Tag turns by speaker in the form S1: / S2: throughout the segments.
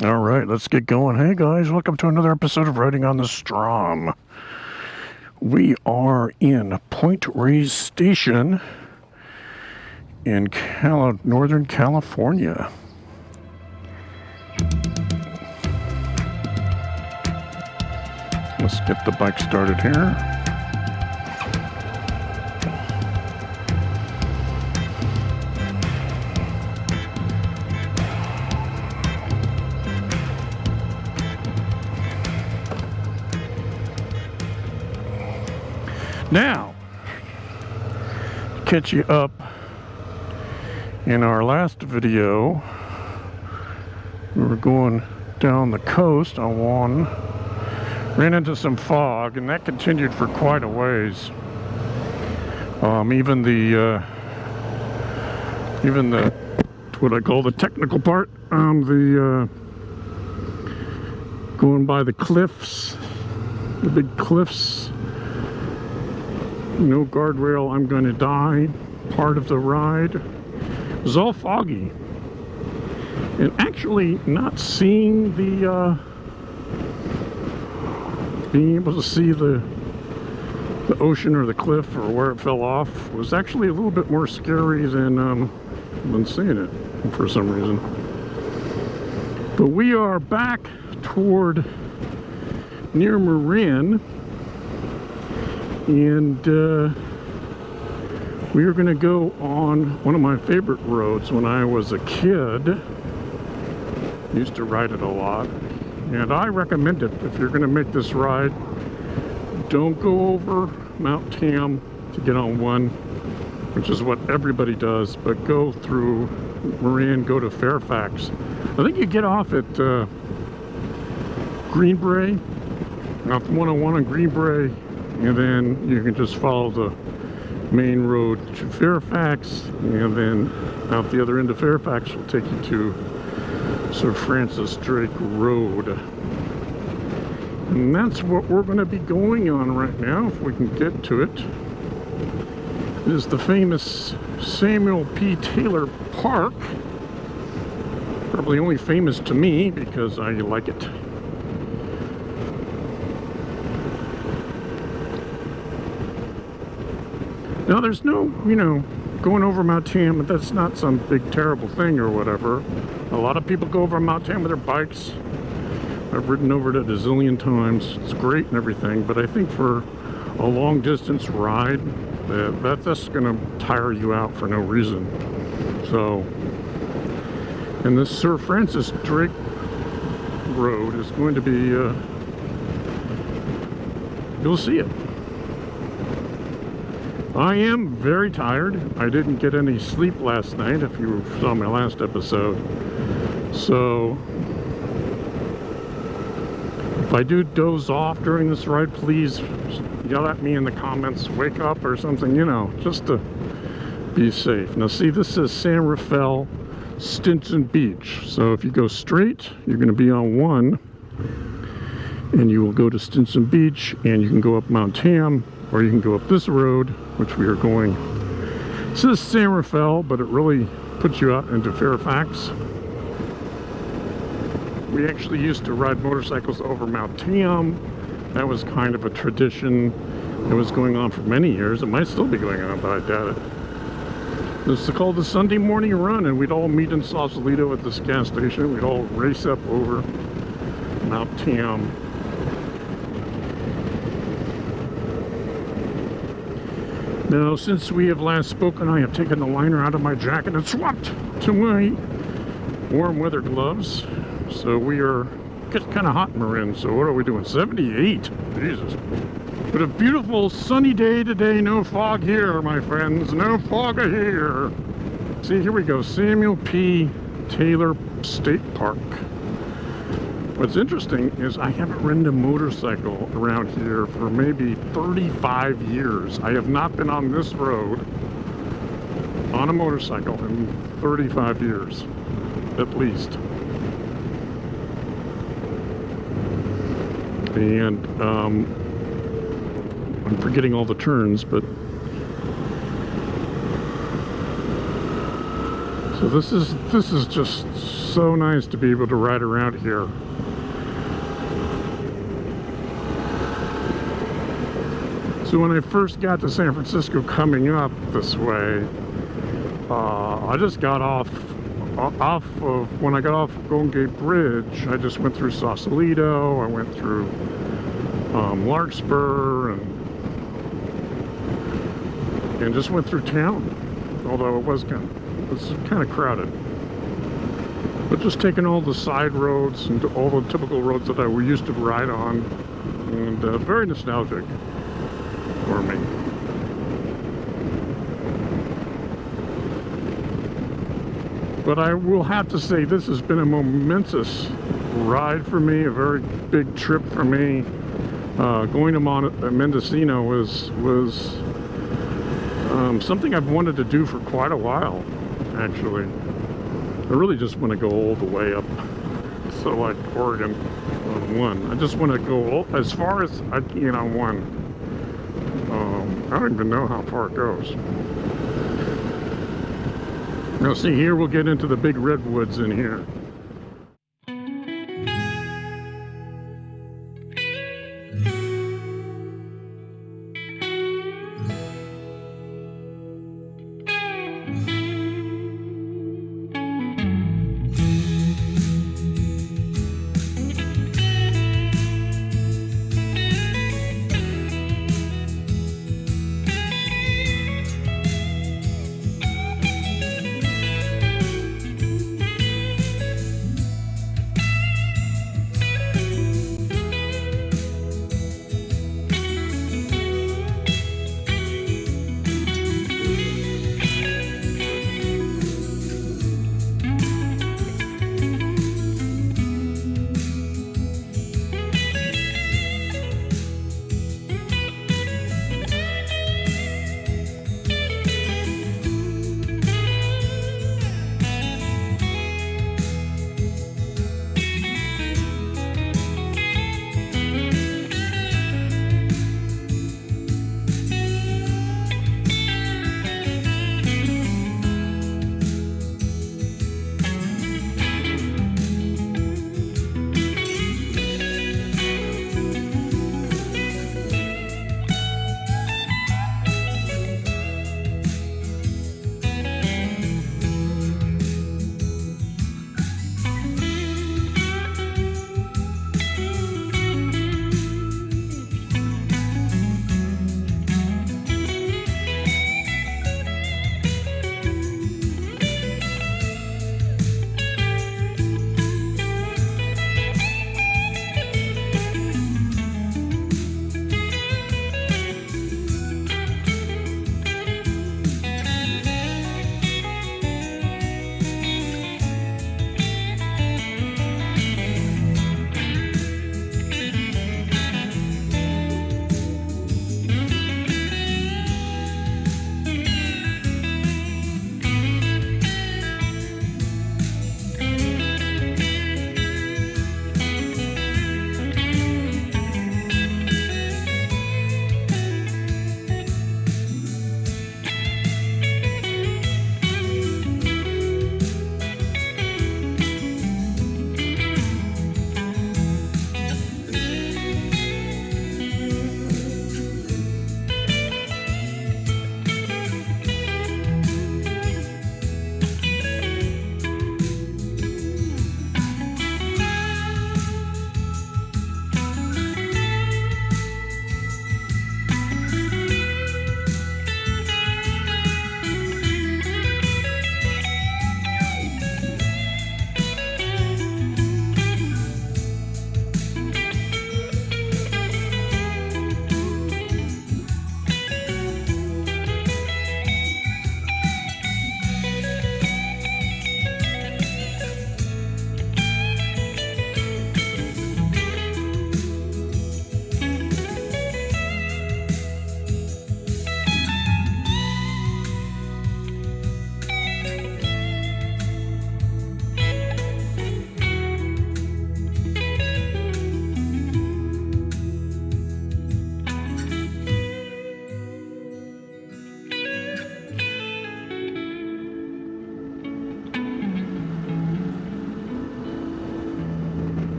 S1: All right, let's get going. Hey guys, welcome to another episode of Riding on the Strom. We are in Point Reyes Station in Northern California. Let's get the bike started here. Now, to catch you up, in our last video, we were going down the coast on one, ran into some fog, and that continued for quite a ways. Even the what I call the technical part, going by the cliffs, the big cliffs. No guardrail, I'm gonna die. Part of the ride it was all foggy, and actually not seeing the being able to see the ocean or the cliff or where it fell off was actually a little bit more scary than seeing it for some reason. But we are back toward near Marin. And we are going to go on one of my favorite roads when I was a kid. Used to ride it a lot. And I recommend it if you're going to make this ride. Don't go over Mount Tam to get on one, which is what everybody does, but go through Marin, go to Fairfax. I think you get off at Greenbrae, off 101 on Greenbrae, and then you can just follow the main road to Fairfax, and then out the other end of Fairfax will take you to Sir Francis Drake Road. And that's what we're going to be going on right now, if we can get to it. It is the famous Samuel P. Taylor Park. Probably only famous to me because I like it. Now, there's no, going over Mount Tam, that's not some big terrible thing or whatever. A lot of people go over Mount Tam with their bikes. I've ridden over it a zillion times. It's great and everything, but I think for a long distance ride, that's going to tire you out for no reason. So, and this Sir Francis Drake Road is going to be, you'll see it. I am very tired. I didn't get any sleep last night, if you saw my last episode. So, if I do doze off during this ride, please yell at me in the comments, wake up or something, just to be safe. Now see, this is San Rafael Stinson Beach. So if you go straight, you're going to be on one, and you will go to Stinson Beach, and you can go up Mount Tam, or you can go up this road, which we are going. This is San Rafael, but it really puts you out into Fairfax. We actually used to ride motorcycles over Mount Tam. That was kind of a tradition that was going on for many years. It might still be going on, but I doubt it. This is called the Sunday morning run, and we'd all meet in Sausalito at this gas station. We'd all race up over Mount Tam. Now, since we have last spoken, I have taken the liner out of my jacket and swapped to my warm weather gloves. So we are, gets kind of hot in Marin, so what are we doing? 78? Jesus. But a beautiful sunny day today. No fog here, my friends. No fog here. See, here we go. Samuel P. Taylor State Park. What's interesting is I haven't ridden a motorcycle around here for maybe 35 years. I have not been on this road on a motorcycle in 35 years, at least. And I'm forgetting all the turns, but So this is just so nice to be able to ride around here. So when I first got to San Francisco coming up this way, I just got off of, when I got off Golden Gate Bridge, I just went through Sausalito, I went through Larkspur, and just went through town, although it was kind of crowded. But just taking all the side roads and all the typical roads that I used to ride on, and very nostalgic for me. But I will have to say this has been a momentous ride for me, a very big trip for me. Going to Mendocino was something I've wanted to do for quite a while, actually. I really just want to go all the way up to like Oregon on one. I just want to go as far as I can on one. I don't even know how far it goes. Now see, here we'll get into the big redwoods in here.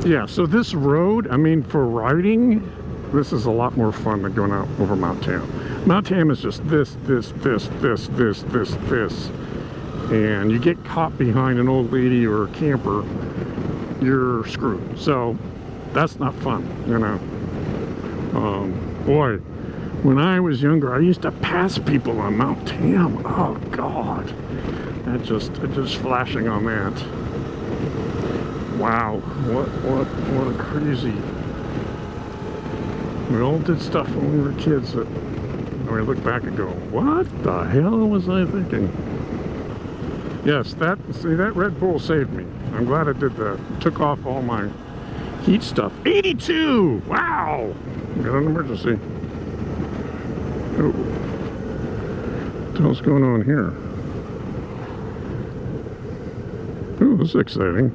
S1: Yeah, so this road, I mean, for riding, this is a lot more fun than going out over Mount Tam. Mount Tam is just this, and you get caught behind an old lady or a camper, you're screwed. So that's not fun, you know. Boy, when I was younger, I used to pass people on Mount Tam. Oh God, that just flashing on that. Wow, what a crazy. We all did stuff when we were kids that we look back and go, what the hell was I thinking? Yes, that Red Bull saved me. I'm glad I did that. Took off all my heat stuff. 82! Wow! Got an emergency. Oh. What the hell's going on here? Oh, this is exciting.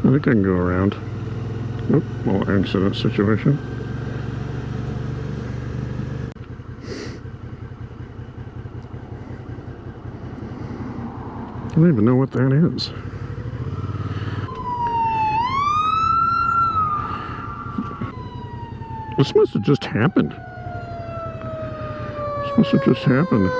S1: I think I can go around. Oop, little accident situation. I don't even know what that is. This must have just happened. This must have just happened.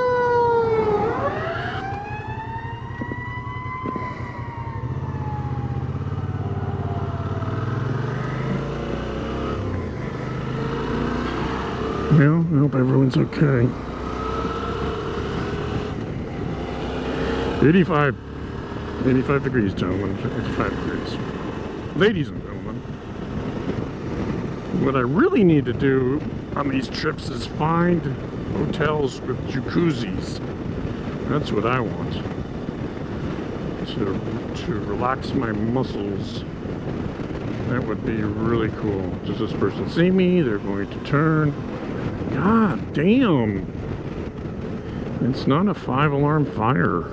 S1: Well, I hope everyone's okay. 85 degrees, gentlemen. 85 degrees. Ladies and gentlemen, what I really need to do on these trips is find hotels with jacuzzis. That's what I want. To relax my muscles. That would be really cool. Does this person see me? They're going to turn. God damn. It's not a 5-alarm fire.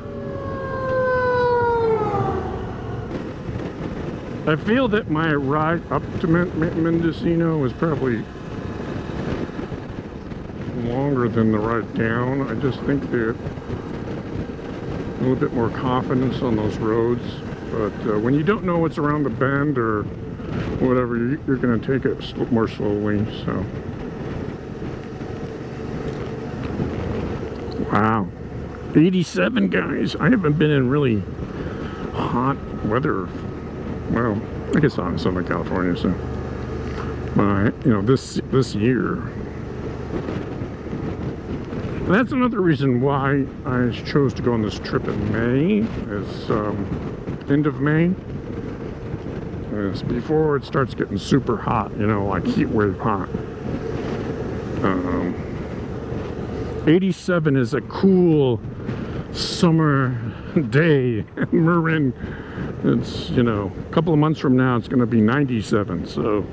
S1: I feel that my ride up to Mendocino was probably longer than the ride down. I just think that a little bit more confidence on those roads. But when you don't know what's around the bend or whatever, you're going to take it more slowly. So, wow, 87 guys. I haven't been in really hot weather. Well, I guess I'm in Southern California, so. But you know, this year. And that's another reason why I chose to go on this trip in May. Is end of May. Is before it starts getting super hot. You know, like heat wave hot. 87 is a cool summer day in Marin. It's, you know, a couple of months from now it's going to be 97, so.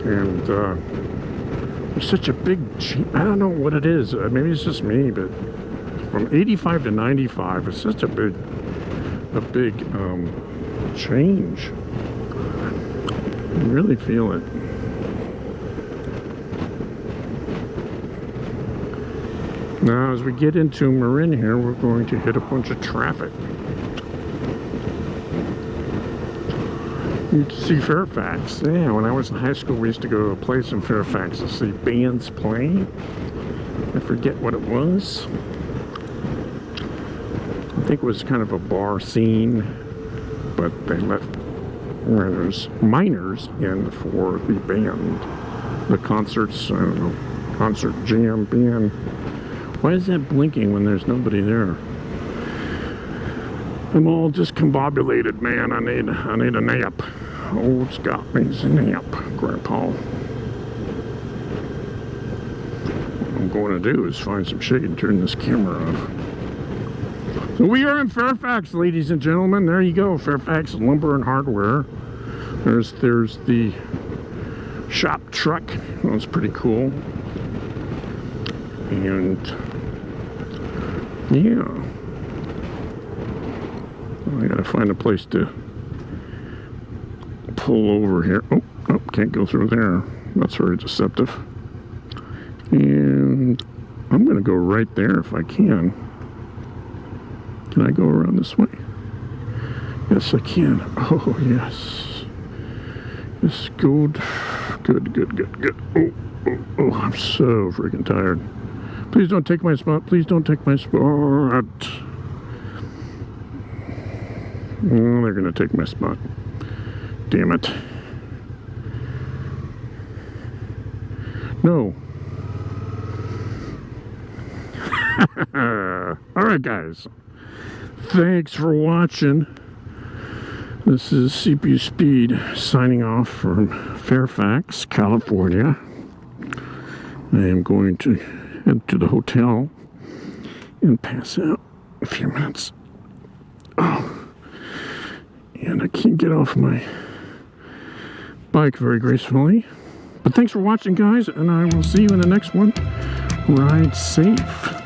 S1: And there's such a big I don't know what it is. Maybe it's just me, but from 85 to 95 it's such a big change. You really feel it. Now, as we get into Marin here, we're going to hit a bunch of traffic. You can see Fairfax. Yeah, when I was in high school, we used to go to a place in Fairfax to see bands play. I forget what it was. I think it was kind of a bar scene, but they let there's minors in for the band. The concerts, I don't know, concert jam band. Why is that blinking when there's nobody there? I'm all discombobulated, man. I need a nap. Oh, Scott needs a nap, Grandpa. What I'm going to do is find some shade and turn this camera off. So we are in Fairfax, ladies and gentlemen. There you go, Fairfax Lumber and Hardware. There's the shop truck. That's pretty cool. And yeah, I gotta find a place to pull over here. Oh, can't go through there. That's very deceptive. And I'm going to go right there if I can. Can I go around this way? Yes, I can. Oh, yes. Yes, good. Good, good, good, good. Oh, oh, oh, I'm so freaking tired. Please don't take my spot. Please don't take my spot. Oh, they're going to take my spot. Damn it. No. Alright, guys. Thanks for watching. This is CPUspeed signing off from Fairfax, California. I am going to head to the hotel and pass out a few minutes. Oh, and I can't get off my bike very gracefully. But thanks for watching, guys, and I will see you in the next one. Ride safe.